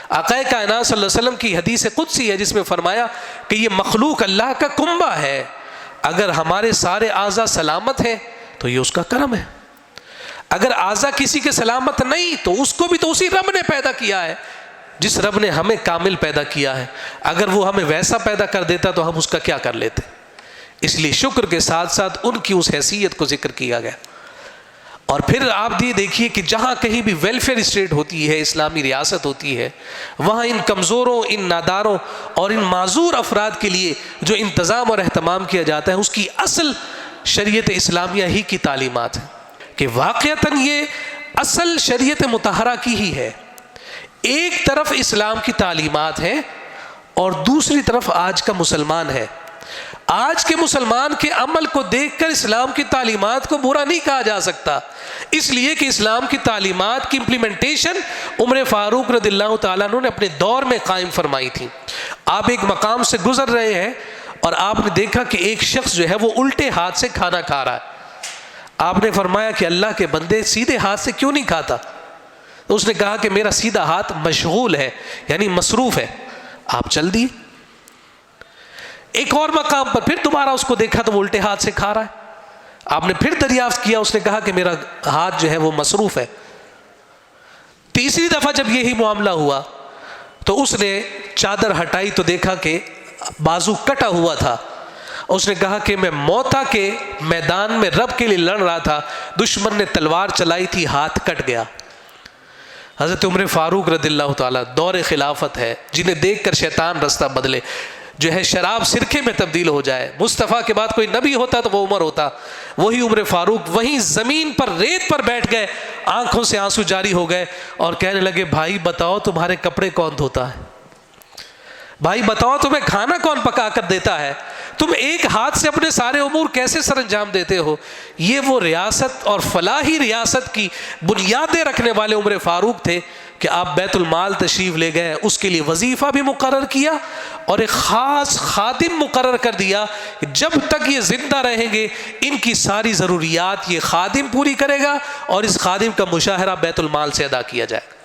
آقا کائنات صلی اللہ علیہ وسلم کی حدیث قدسی ہے جس میں فرمایا کہ یہ مخلوق اللہ کا کنبہ ہے، اگر ہمارے سارے اعضاء سلامت ہیں تو یہ اس کا کرم ہے، اگر اعضاء کسی کے سلامت نہیں تو اس کو بھی تو اسی رب نے پیدا کیا ہے جس رب نے ہمیں کامل پیدا کیا ہے، اگر وہ ہمیں ویسا پیدا کر دیتا تو ہم اس کا کیا کر لیتے۔ اس لیے شکر کے ساتھ ساتھ ان کی اس حیثیت کو ذکر کیا گیا۔ اور پھر آپ یہ دیکھیے کہ جہاں کہیں بھی ویلفیئر اسٹیٹ ہوتی ہے، اسلامی ریاست ہوتی ہے، وہاں ان کمزوروں، ان ناداروں اور ان معذور افراد کے لیے جو انتظام اور اہتمام کیا جاتا ہے اس کی اصل شریعت اسلامیہ ہی کی تعلیمات ہیں، کہ واقعتاً یہ اصل شریعت مطہرہ کی ہی ہے۔ ایک طرف اسلام کی تعلیمات ہیں اور دوسری طرف آج کا مسلمان ہے۔ آج کے مسلمان کے عمل کو دیکھ کر اسلام کی تعلیمات کو برا نہیں کہا جا سکتا، اس لیے کہ اسلام کی تعلیمات کی امپلیمنٹیشن عمر فاروق رضی اللہ تعالیٰ عنہ نے اپنے دور میں قائم فرمائی تھی۔ آپ ایک مقام سے گزر رہے ہیں اور آپ نے دیکھا کہ ایک شخص جو ہے وہ الٹے ہاتھ سے کھانا کھا رہا ہے۔ آپ نے فرمایا کہ اللہ کے بندے سیدھے ہاتھ سے کیوں نہیں کھاتا؟ تو اس نے کہا کہ میرا سیدھا ہاتھ مشغول ہے، یعنی مصروف ہے۔ آپ چل دیے۔ ایک اور مقام پر پھر دوبارہ اس کو دیکھا تو وہ الٹے ہاتھ سے کھا رہا ہے۔ آپ نے پھر دریافت کیا، اس نے کہا کہ میرا ہاتھ جو ہے وہ مصروف ہے۔ تیسری دفعہ جب یہی معاملہ ہوا تو اس نے چادر ہٹائی تو دیکھا کہ بازو کٹا ہوا تھا۔ اس نے کہا کہ میں موتا کے میدان میں رب کے لیے لڑ رہا تھا، دشمن نے تلوار چلائی تھی، ہاتھ کٹ گیا۔ حضرت عمر فاروق رضی اللہ تعالیٰ دور خلافت ہے، جنہیں دیکھ کر شیطان رستہ بدلے، جو ہے شراب سرکے میں تبدیل ہو جائے۔ مصطفیٰ کے بعد کوئی نبی ہوتا تو وہ عمر ہوتا، وہی عمر فاروق وہیں زمین پر ریت پر بیٹھ گئے، آنکھوں سے آنسو جاری ہو گئے اور کہنے لگے بھائی بتاؤ تمہارے کپڑے کون دھوتا ہے؟ بھائی بتاؤ تمہیں کھانا کون پکا کر دیتا ہے؟ تم ایک ہاتھ سے اپنے سارے امور کیسے سر انجام دیتے ہو؟ یہ وہ ریاست اور فلاحی ریاست کی بنیادیں رکھنے والے عمر فاروق تھے کہ آپ بیت المال تشریف لے گئے، اس کے لیے وظیفہ بھی مقرر کیا اور ایک خاص خادم مقرر کر دیا کہ جب تک یہ زندہ رہیں گے ان کی ساری ضروریات یہ خادم پوری کرے گا اور اس خادم کا مشاہرہ بیت المال سے ادا کیا جائے گا۔